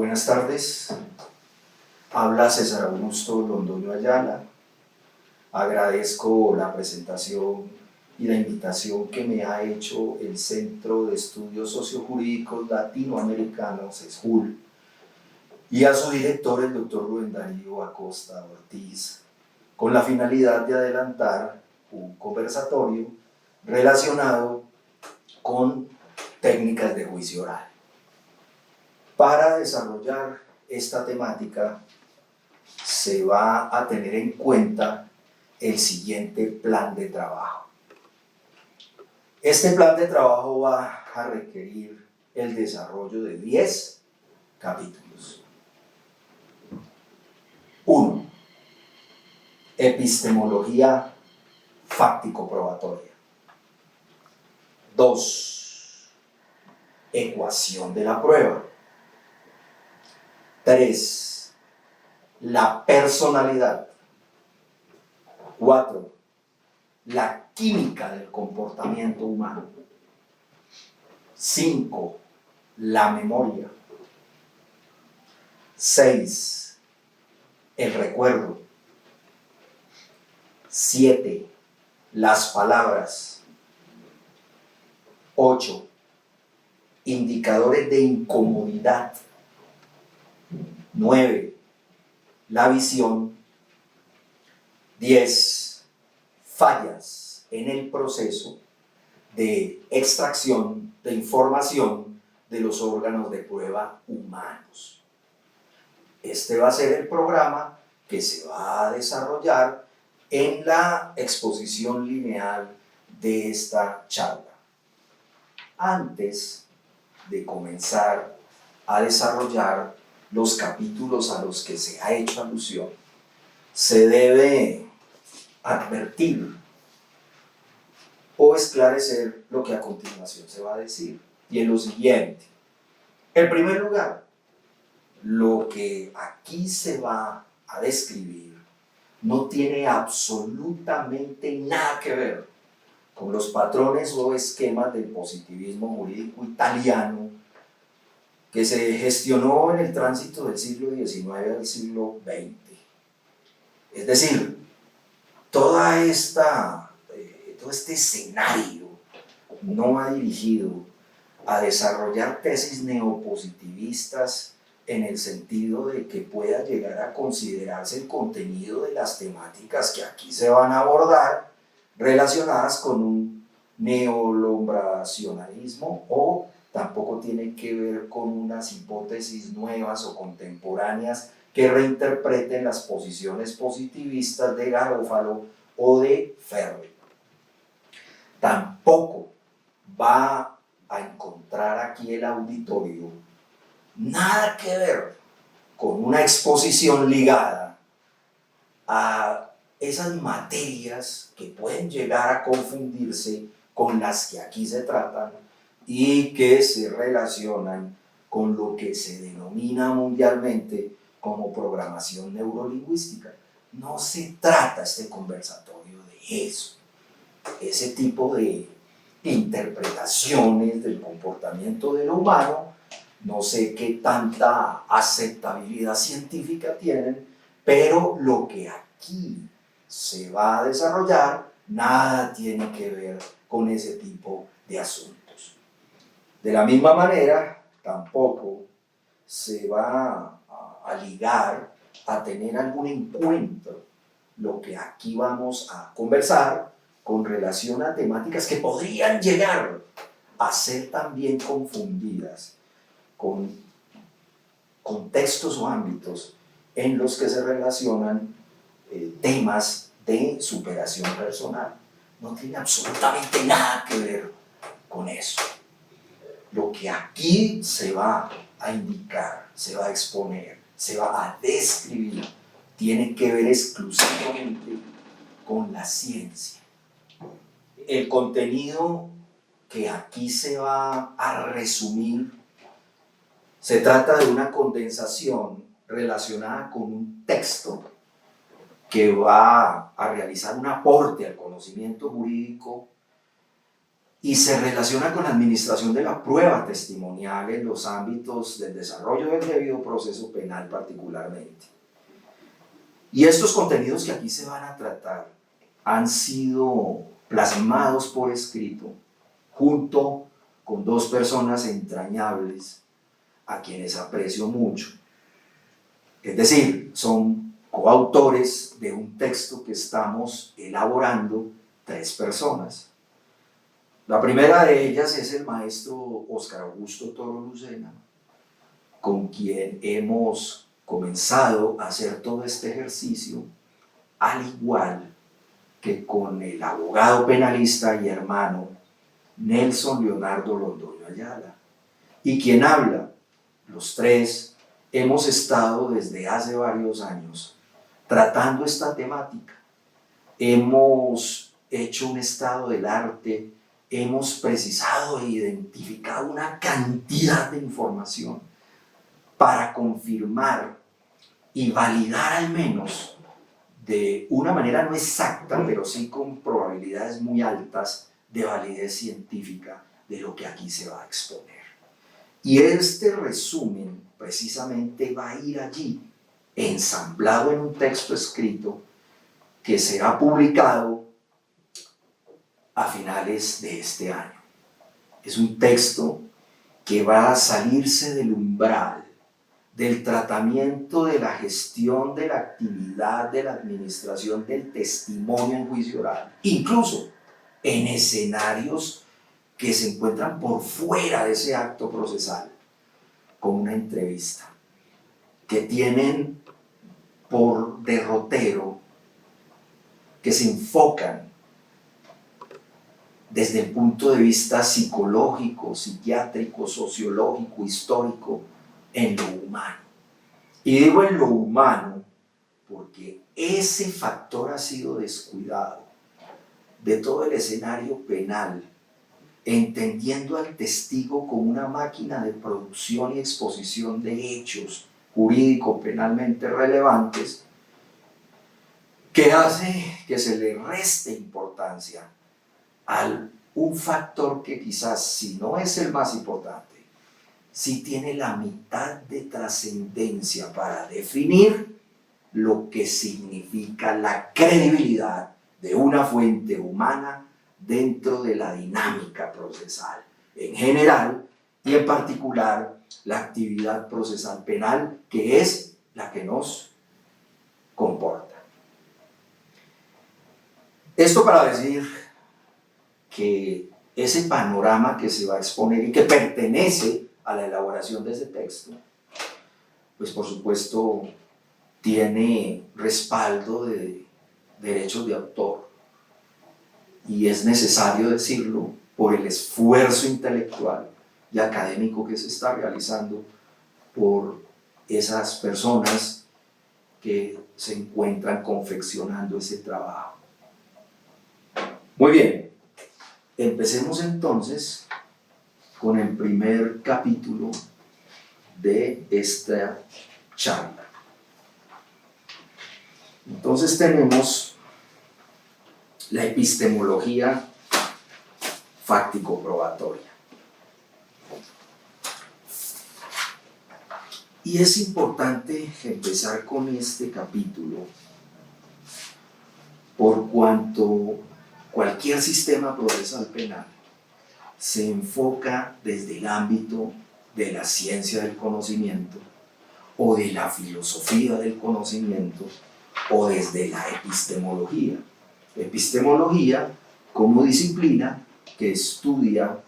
Buenas tardes, habla César Augusto Londoño Ayala. Agradezco la presentación y la invitación que me ha hecho el Centro de Estudios Sociojurídicos Latinoamericanos, SESJUL, y a su director, el doctor Rubén Darío Acosta Ortiz, con la finalidad de adelantar un conversatorio relacionado con técnicas de juicio oral. Para desarrollar esta temática se va a tener en cuenta el siguiente plan de trabajo. Este plan de trabajo va a requerir el desarrollo de 10 capítulos. 1. Epistemología fáctico-probatoria. 2. Ecuación de la prueba. 3. La personalidad. 4. La química del comportamiento humano. 5. La memoria. 6. El recuerdo. 7. Las palabras. 8. Indicadores de incomodidad. 9. La visión. 10. Fallas en el proceso de extracción de información de los órganos de prueba humanos. Este va a ser el programa que se va a desarrollar en la exposición lineal de esta charla. Antes de comenzar a desarrollar los capítulos a los que se ha hecho alusión, se debe advertir o esclarecer lo que a continuación se va a decir. Y en lo siguiente, en primer lugar, lo que aquí se va a describir no tiene absolutamente nada que ver con los patrones o esquemas del positivismo jurídico italiano que se gestionó en el tránsito del siglo XIX al siglo XX. Es decir, todo este escenario no va dirigido a desarrollar tesis neopositivistas en el sentido de que pueda llegar a considerarse el contenido de las temáticas que aquí se van a abordar relacionadas con un neolombracionalismo, o tampoco tiene que ver con unas hipótesis nuevas o contemporáneas que reinterpreten las posiciones positivistas de Garofalo o de Ferri. Tampoco va a encontrar aquí el auditorio nada que ver con una exposición ligada a esas materias que pueden llegar a confundirse con las que aquí se tratan y que se relacionan con lo que se denomina mundialmente como programación neurolingüística. No se trata este conversatorio de eso. Ese tipo de interpretaciones del comportamiento de lo humano, no sé qué tanta aceptabilidad científica tienen, pero lo que aquí se va a desarrollar nada tiene que ver con ese tipo de asuntos. De la misma manera, tampoco se va a ligar a tener algún encuentro lo que aquí vamos a conversar con relación a temáticas que podrían llegar a ser también confundidas con contextos o ámbitos en los que se relacionan temas de superación personal. No tiene absolutamente nada que ver con eso. Lo que aquí se va a indicar, se va a exponer, se va a describir, tiene que ver exclusivamente con la ciencia. El contenido que aquí se va a resumir se trata de una condensación relacionada con un texto que va a realizar un aporte al conocimiento jurídico y se relaciona con la administración de la prueba testimonial en los ámbitos del desarrollo del debido proceso penal particularmente. Y estos contenidos que aquí se van a tratar han sido plasmados por escrito junto con dos personas entrañables a quienes aprecio mucho. Es decir, son coautores de un texto que estamos elaborando 3 personas. La primera de ellas es el maestro Óscar Augusto Toro Lucena, con quien hemos comenzado a hacer todo este ejercicio, al igual que con el abogado penalista y hermano Nelson Leonardo Londoño Ayala. Y quien habla, los 3 hemos estado desde hace varios años tratando esta temática. Hemos hecho un estado del arte, hemos precisado e identificado una cantidad de información para confirmar y validar al menos de una manera no exacta, pero sí con probabilidades muy altas de validez científica de lo que aquí se va a exponer. Y este resumen precisamente va a ir allí, ensamblado en un texto escrito que será publicado a finales de este año. Es un texto que va a salirse del umbral del tratamiento de la gestión de la actividad de la administración del testimonio en juicio oral, incluso en escenarios que se encuentran por fuera de ese acto procesal, como una entrevista, que tienen por derrotero, que se enfocan desde el punto de vista psicológico, psiquiátrico, sociológico, histórico, en lo humano. Y digo en lo humano porque ese factor ha sido descuidado de todo el escenario penal, entendiendo al testigo como una máquina de producción y exposición de hechos jurídicos penalmente relevantes, que hace que se le reste importancia a un factor que quizás, si no es el más importante, sí tiene la mitad de trascendencia para definir lo que significa la credibilidad de una fuente humana dentro de la dinámica procesal en general y en particular la actividad procesal penal, que es la que nos comporta. Esto para decir que ese panorama que se va a exponer y que pertenece a la elaboración de ese texto, pues por supuesto tiene respaldo de derechos de autor, y es necesario decirlo por el esfuerzo intelectual y académico que se está realizando por esas personas que se encuentran confeccionando ese trabajo. Muy bien, empecemos entonces con el primer capítulo de esta charla. Entonces tenemos la epistemología fáctico-probatoria. Y es importante empezar con este capítulo por cuanto cualquier sistema procesal penal se enfoca desde el ámbito de la ciencia del conocimiento o de la filosofía del conocimiento o desde la epistemología. Epistemología como disciplina que estudia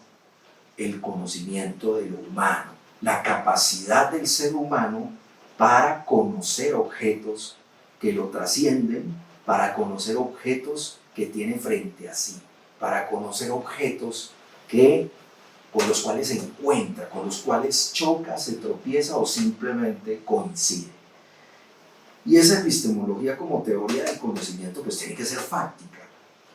el conocimiento de lo humano, la capacidad del ser humano para conocer objetos que lo trascienden, para conocer objetos que tiene frente a sí, para conocer objetos con los cuales se encuentra, con los cuales choca, se tropieza o simplemente coincide. Y esa epistemología como teoría del conocimiento pues tiene que ser fáctica.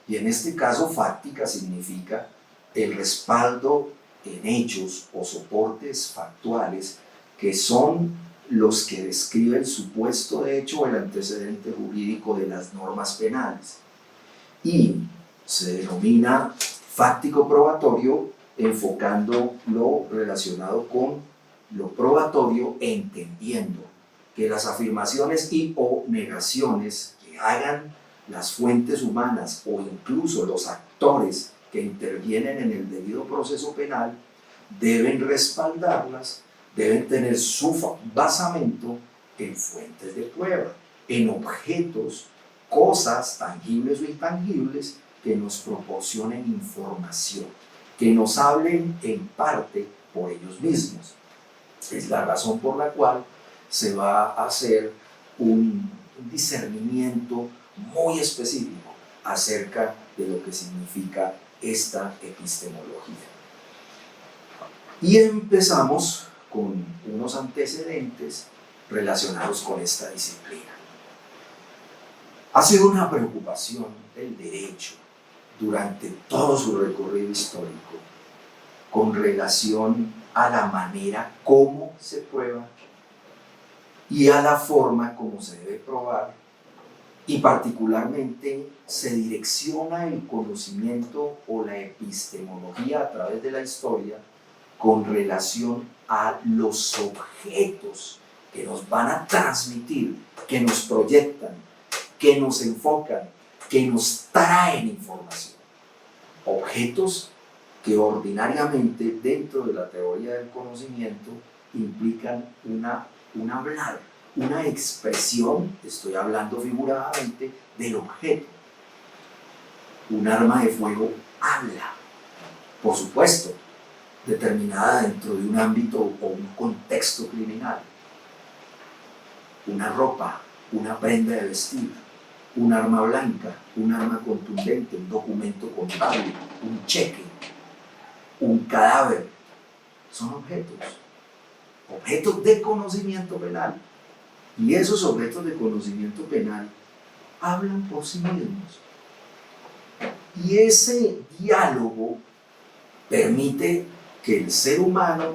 Y en este caso fáctica significa el respaldo en hechos o soportes factuales que son los que describen el supuesto de hecho o el antecedente jurídico de las normas penales. Y se denomina Fáctico probatorio, enfocando lo relacionado con lo probatorio, entendiendo que las afirmaciones y o negaciones que hagan las fuentes humanas o incluso los actores que intervienen en el debido proceso penal deben respaldarlas, deben tener su basamento en fuentes de prueba, en objetos, cosas tangibles o intangibles que nos proporcionen información, que nos hablen en parte por ellos mismos. Es la razón por la cual se va a hacer un discernimiento muy específico acerca de lo que significa esta epistemología. Y empezamos con unos antecedentes relacionados con esta disciplina. Ha sido una preocupación del derecho durante todo su recorrido histórico con relación a la manera como se prueba y a la forma como se debe probar, y particularmente se direcciona el conocimiento o la epistemología a través de la historia con relación a los objetos que nos van a transmitir, que nos proyectan, que nos enfocan, que nos traen información. Objetos que ordinariamente dentro de la teoría del conocimiento implican un hablar, una expresión, estoy hablando figuradamente, del objeto. Un arma de fuego habla, por supuesto, determinada dentro de un ámbito o un contexto criminal. Una ropa, una prenda de vestir, un arma blanca, un arma contundente, un documento contable, un cheque, un cadáver, son objetos de conocimiento penal. Y esos objetos de conocimiento penal hablan por sí mismos. Y ese diálogo permite que el ser humano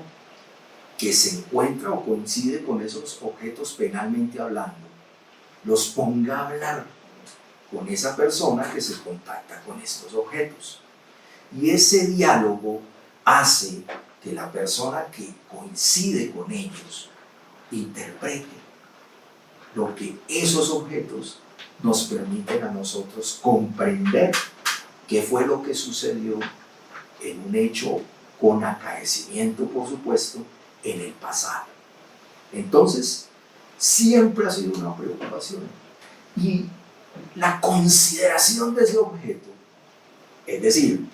que se encuentra o coincide con esos objetos penalmente hablando, los ponga a hablar con esa persona que se contacta con estos objetos. Y ese diálogo hace que la persona que coincide con ellos interprete lo que esos objetos nos permiten a nosotros comprender qué fue lo que sucedió en un hecho con acaecimiento, por supuesto, en el pasado. Entonces, siempre ha sido una preocupación. Y la consideración de ese objeto, es decir,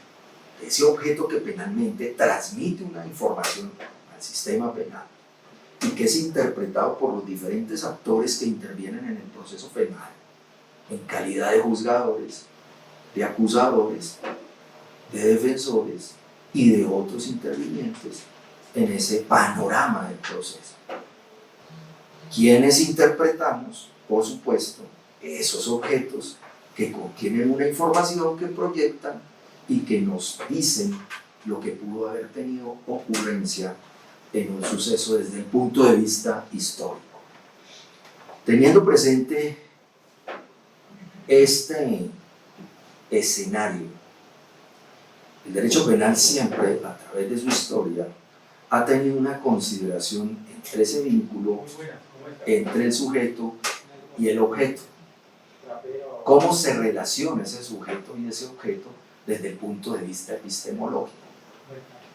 de ese objeto que penalmente transmite una información al sistema penal y que es interpretado por los diferentes actores que intervienen en el proceso penal, en calidad de juzgadores, de acusadores, de defensores y de otros intervinientes en ese panorama del proceso. ¿Quiénes interpretamos? Por supuesto, esos objetos que contienen una información que proyectan y que nos dicen lo que pudo haber tenido ocurrencia en un suceso desde el punto de vista histórico. Teniendo presente este escenario, el derecho penal siempre, a través de su historia, ha tenido una consideración entre ese vínculo entre el sujeto y el objeto. ¿Cómo se relaciona ese sujeto y ese objeto desde el punto de vista epistemológico?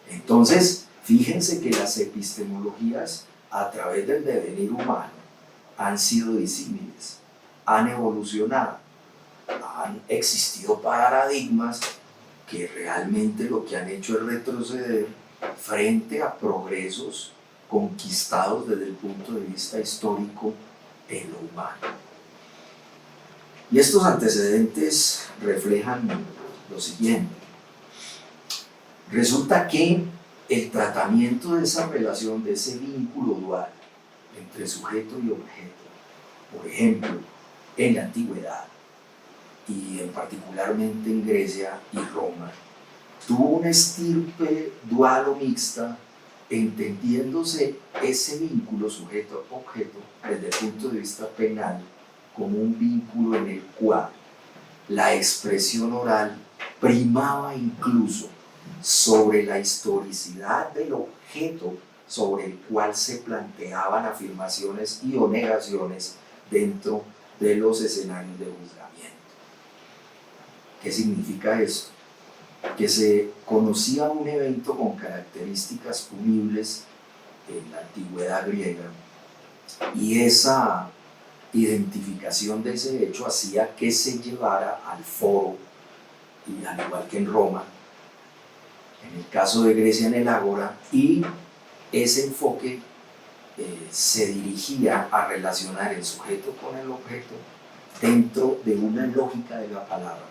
Entonces, fíjense que las epistemologías a través del devenir humano han sido disímiles, han evolucionado, han existido paradigmas que realmente lo que han hecho es retroceder frente a progresos conquistados desde el punto de vista histórico en lo humano. Y estos antecedentes reflejan lo siguiente. Resulta que el tratamiento de esa relación, de ese vínculo dual entre sujeto y objeto, por ejemplo, en la antigüedad y particularmente en Grecia y Roma, tuvo una estirpe dual o mixta, entendiéndose ese vínculo sujeto-objeto desde el punto de vista penal como un vínculo en el cual la expresión oral primaba incluso sobre la historicidad del objeto sobre el cual se planteaban afirmaciones y o negaciones dentro de los escenarios de juzgamiento. ¿Qué significa esto? Que se conocía un evento con características punibles en la antigüedad griega, y esa identificación de ese hecho hacía que se llevara al foro, y al igual que en Roma, en el caso de Grecia en el Ágora, y ese enfoque se dirigía a relacionar el sujeto con el objeto dentro de una lógica de la palabra,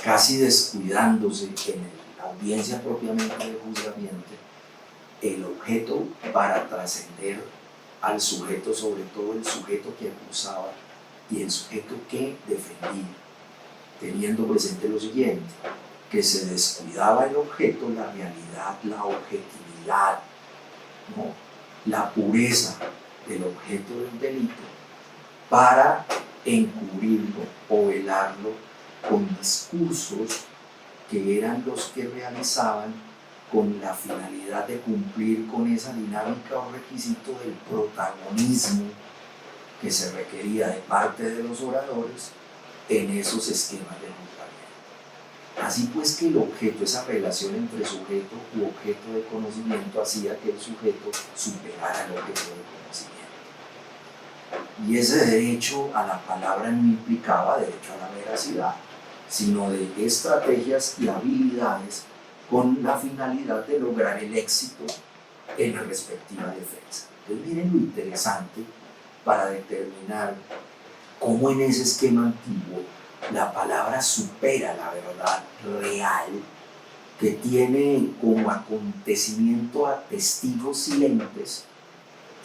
casi descuidándose en la audiencia propiamente de juzgamiento el objeto para trascender al sujeto, sobre todo el sujeto que acusaba y el sujeto que defendía, teniendo presente lo siguiente, que se descuidaba el objeto, la realidad, la objetividad, ¿no?, la pureza del objeto del delito, para encubrirlo o velarlo con discursos que eran los que realizaban con la finalidad de cumplir con esa dinámica o requisito del protagonismo que se requería de parte de los oradores en esos esquemas de juzgamiento. Así pues que el objeto, esa relación entre sujeto u objeto de conocimiento, hacía que el sujeto superara el objeto de conocimiento. Y ese derecho a la palabra no implicaba derecho a la veracidad, sino de estrategias y habilidades con la finalidad de lograr el éxito en la respectiva defensa. Entonces miren lo interesante para determinar cómo en ese esquema antiguo la palabra supera la verdad real, que tiene como acontecimiento a testigos silentes,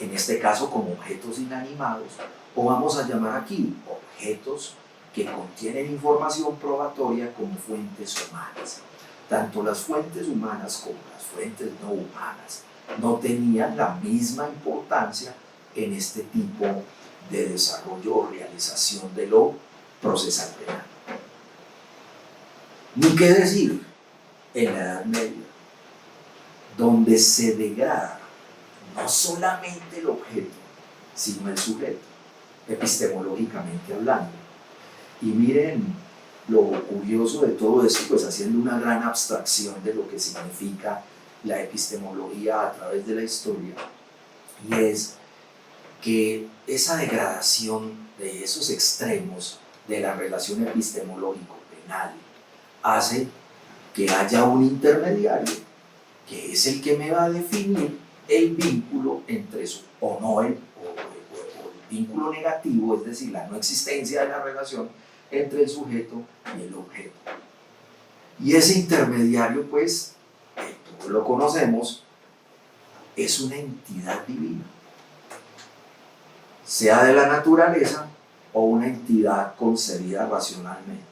en este caso como objetos inanimados, o vamos a llamar aquí objetos que contienen información probatoria como fuentes humanas. Tanto las fuentes humanas como las fuentes no humanas no tenían la misma importancia en este tipo de desarrollo o realización de lo procesal penal. Ni qué decir en la Edad Media, donde se degrada no solamente el objeto, sino el sujeto, epistemológicamente hablando. Y miren lo curioso de todo esto, pues haciendo una gran abstracción de lo que significa la epistemología a través de la historia, y es que esa degradación de esos extremos de la relación epistemológico-penal hace que haya un intermediario que es el que me va a definir el vínculo entre el vínculo negativo, es decir, la no existencia de la relación entre el sujeto y el objeto. Y ese intermediario, pues, todos lo conocemos, es una entidad divina, sea de la naturaleza o una entidad concebida racionalmente.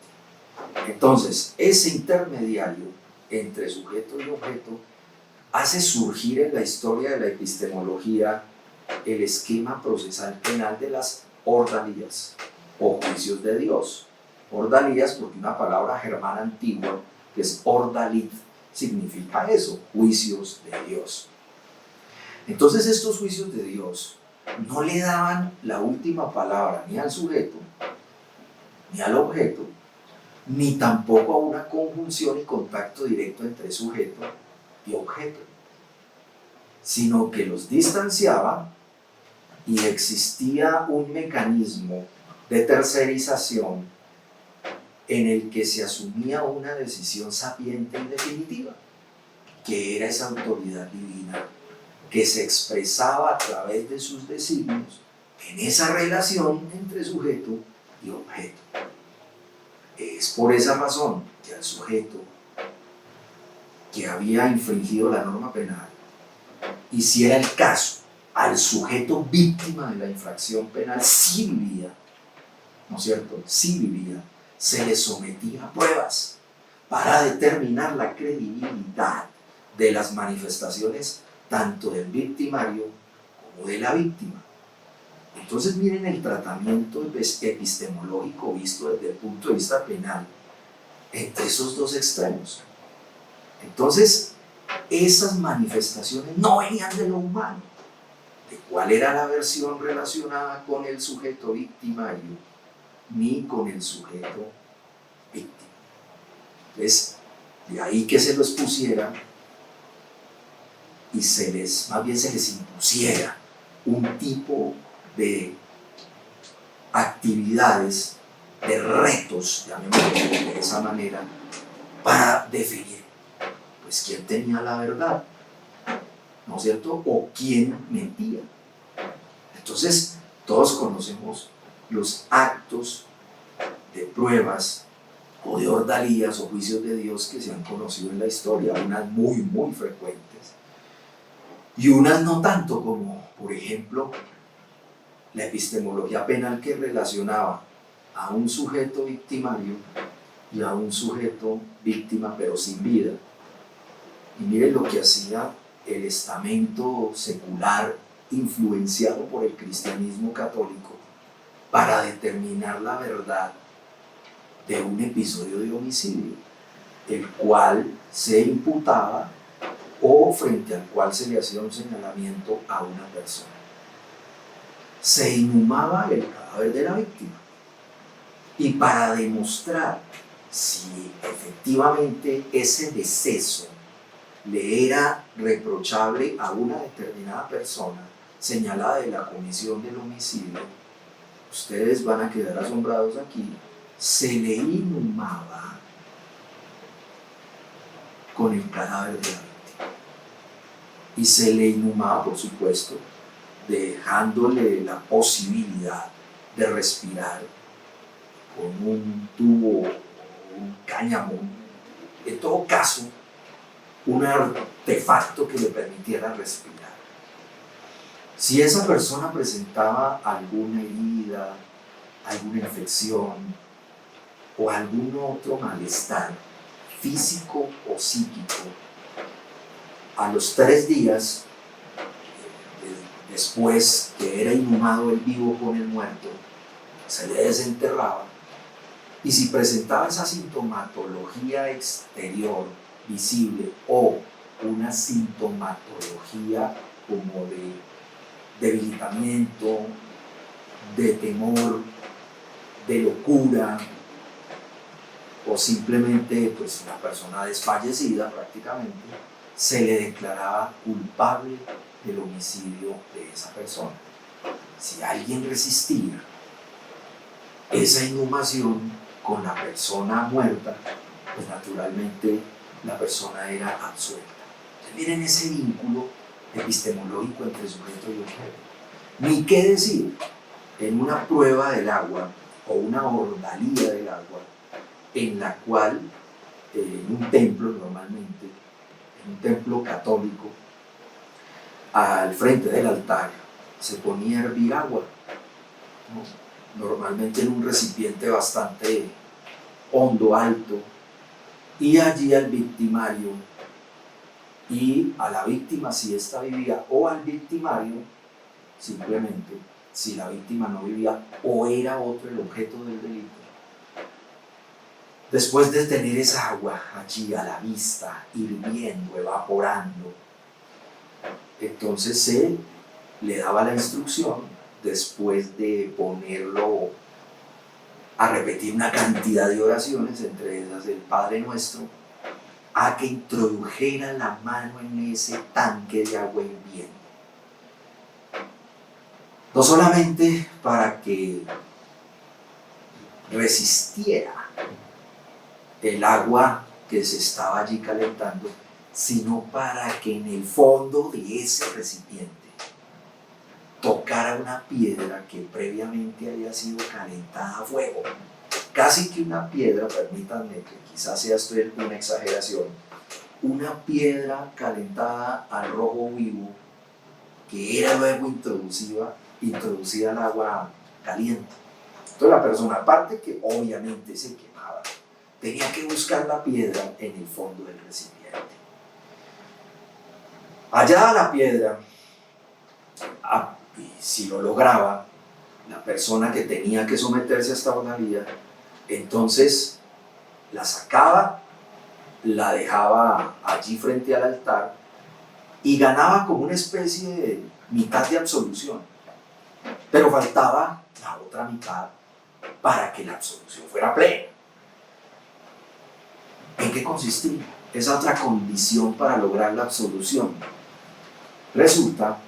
Entonces, ese intermediario entre sujeto y objeto hace surgir en la historia de la epistemología el esquema procesal penal de las ordalías o juicios de Dios. Ordalías porque una palabra germana antigua que es ordalit significa eso, juicios de Dios. Entonces estos juicios de Dios no le daban la última palabra ni al sujeto, ni al objeto, ni tampoco a una conjunción y contacto directo entre sujeto y objeto, sino que los distanciaba y existía un mecanismo de tercerización en el que se asumía una decisión sapiente y definitiva, que era esa autoridad divina que se expresaba a través de sus designios en esa relación entre sujeto y objeto. Es por esa razón que al sujeto que había infringido la norma penal, y si era el caso, al sujeto víctima de la infracción penal, sí vivía, ¿no es cierto? Sí vivía, se le sometía a pruebas para determinar la credibilidad de las manifestaciones tanto del victimario como de la víctima. Entonces miren el tratamiento epistemológico visto desde el punto de vista penal entre esos dos extremos. Entonces, esas manifestaciones no venían de lo humano. ¿De cuál era la versión relacionada con el sujeto victimario? Ni con el sujeto víctima. Entonces, de ahí que se los pusiera y más bien se les impusiera un tipo de actividades, de retos, llamémoslo de esa manera, para definir, pues, quién tenía la verdad, ¿no es cierto? O quién mentía. Entonces, todos conocemos los actos de pruebas o de ordalías o juicios de Dios que se han conocido en la historia, unas muy, muy frecuentes y unas no tanto, como por ejemplo la epistemología penal, que relacionaba a un sujeto victimario y a un sujeto víctima pero sin vida. Y miren lo que hacía el estamento secular influenciado por el cristianismo católico para determinar la verdad de un episodio de homicidio, el cual se imputaba o frente al cual se le hacía un señalamiento a una persona. Se inhumaba el cadáver de la víctima y para demostrar si efectivamente ese deceso le era reprochable a una determinada persona señalada de la comisión del homicidio, ustedes van a quedar asombrados aquí, se le inhumaba con el cadáver de la víctima. Y se le inhumaba, por supuesto, dejándole la posibilidad de respirar con un tubo o un cáñamo, en todo caso, un artefacto que le permitiera respirar. Si esa persona presentaba alguna herida, alguna infección o algún otro malestar físico o psíquico, a los 3 días después que era inhumado el vivo con el muerto, se le desenterraba, y si presentaba esa sintomatología exterior visible o una sintomatología como de debilitamiento, de temor, de locura, o simplemente pues una persona desfallecida prácticamente, se le declaraba culpable del homicidio de esa persona. Si alguien resistía esa inhumación con la persona muerta, pues naturalmente la persona era absuelta. Entonces, miren ese vínculo epistemológico entre sujeto y objeto. Ni qué decir en una prueba del agua o una ordalía del agua, en la cual en un templo normalmente, en un templo católico, al frente del altar se ponía a hervir agua, ¿no? Normalmente en un recipiente bastante hondo, alto, y allí al victimario y a la víctima, si ésta vivía, o al victimario, simplemente, si la víctima no vivía o era otro el objeto del delito, después de tener esa agua allí a la vista, hirviendo, evaporando, entonces se le daba la instrucción, después de ponerlo a repetir una cantidad de oraciones, entre esas el Padre Nuestro, a que introdujera la mano en ese tanque de agua hirviendo. No solamente para que resistiera el agua que se estaba allí calentando, sino para que en el fondo de ese recipiente tocara una piedra que previamente había sido calentada a fuego. Casi que una piedra, permítanme que quizás sea esto una exageración, una piedra calentada al rojo vivo que era luego introducida al agua caliente. Entonces la persona, aparte que obviamente se quemaba, tenía que buscar la piedra en el fondo del recipiente. Hallada la piedra, y si lo lograba, la persona que tenía que someterse a esta ordalía, entonces la sacaba, la dejaba allí frente al altar y ganaba como una especie de mitad de absolución. Pero faltaba la otra mitad para que la absolución fuera plena. ¿En qué consistía esa otra condición para lograr la absolución? Resulta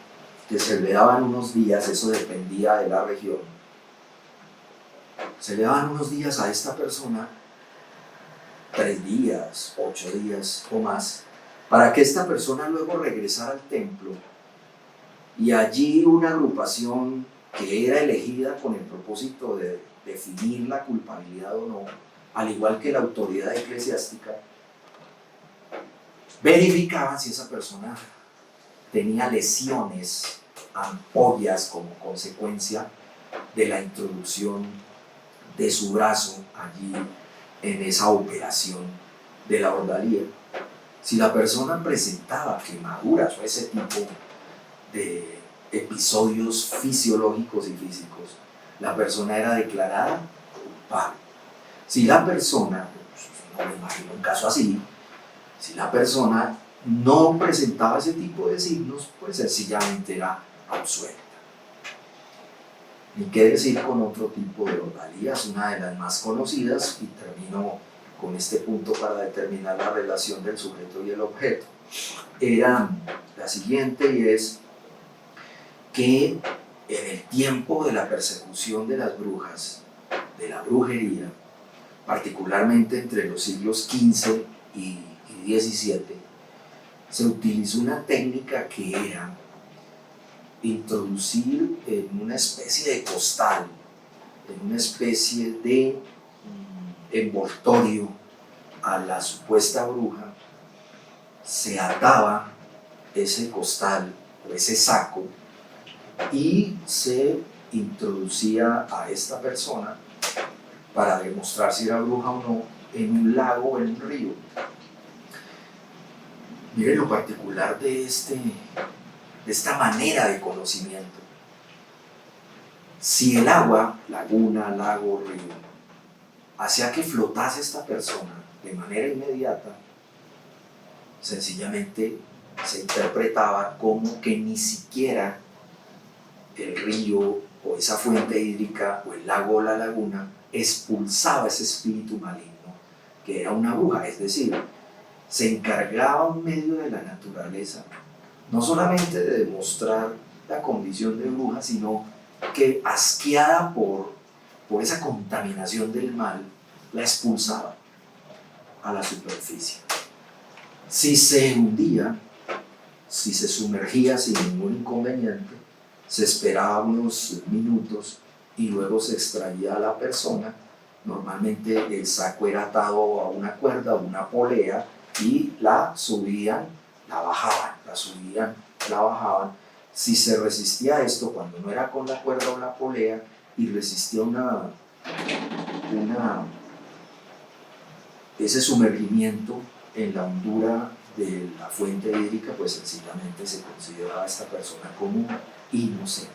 que se le daban unos días, eso dependía de la región, se le daban unos días a esta persona, 3 días, 8 días o más, para que esta persona luego regresara al templo y allí una agrupación que era elegida con el propósito de definir la culpabilidad o no, al igual que la autoridad eclesiástica, verificaban si esa persona tenía lesiones, ampollas como consecuencia de la introducción de su brazo allí en esa operación de la ordalía. Si la persona presentaba quemaduras o ese tipo de episodios fisiológicos y físicos, la persona era declarada culpable. Si la persona, no me imagino un caso así, si la persona no presentaba ese tipo de signos, pues sencillamente era absuelta. Ni qué decir con otro tipo de ordalías, una de las más conocidas, y termino con este punto para determinar la relación del sujeto y el objeto, era la siguiente, y es que en el tiempo de la persecución de las brujas, de la brujería, particularmente entre los siglos XV y XVII, se utilizó una técnica que era introducir en una especie de costal, en una especie de envoltorio a la supuesta bruja, se ataba ese costal o ese saco y se introducía a esta persona para demostrar si era bruja o no en un lago o en un río. Miren lo particular de esta manera de conocimiento. Si el agua, laguna, lago, río, hacía que flotase esta persona de manera inmediata, sencillamente se interpretaba como que ni siquiera el río o esa fuente hídrica o el lago o la laguna expulsaba ese espíritu maligno que era una bruja, es decir, se encargaba un medio de la naturaleza no solamente de demostrar la condición de bruja, sino que asqueada por esa contaminación del mal, la expulsaba a la superficie. Si se hundía, si se sumergía sin ningún inconveniente, se esperaba unos minutos y luego se extraía a la persona. Normalmente el saco era atado a una cuerda o una polea y la subían, la bajaban, la subían, la bajaban. Si se resistía a esto, cuando no era con la cuerda o la polea y resistía ese sumergimiento en la hondura de la fuente hídrica, pues sencillamente se consideraba a esta persona como inocente.